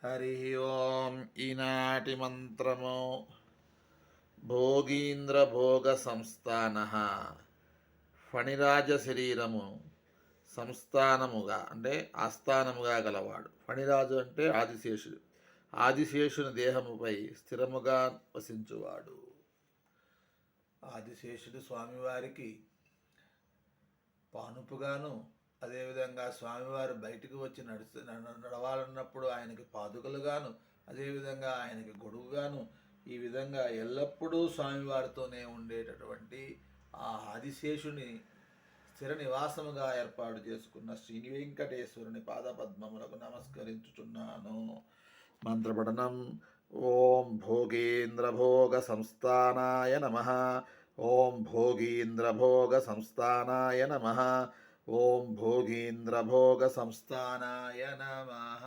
హరి ఓం. ఈనాటి మంత్రము భోగీంద్ర భోగ సంస్థాన ఫణిరాజ శరీరము సంస్థానముగా అంటే ఆస్థానముగా గలవాడు. ఫణిరాజు అంటే ఆదిశేషుడు. ఆదిశేషుని దేహముపై స్థిరముగా వసించువాడు. ఆదిశేషుడు స్వామివారికి పానుపుగాను, అదేవిధంగా స్వామివారు బయటకు వచ్చి నడవాలన్నప్పుడు ఆయనకి పాదుకలుగాను, అదేవిధంగా ఆయనకి గొడుగుగాను, ఈ విధంగా ఎల్లప్పుడూ స్వామివారితోనే ఉండేటటువంటి ఆ ఆదిశేషుని స్థిర నివాసముగా ఏర్పాటు చేసుకున్న శ్రీ వెంకటేశ్వరుని పాదపద్మములకు నమస్కరించుచున్నాను. మంత్రపఠనం. ఓం భోగేంద్ర భోగ సంస్థానాయ నమః. ఓం భోగీంద్ర భోగ సంస్థానాయ నమః. ఓం భోగీంద్ర భోగ సంస్థానాయ నమః.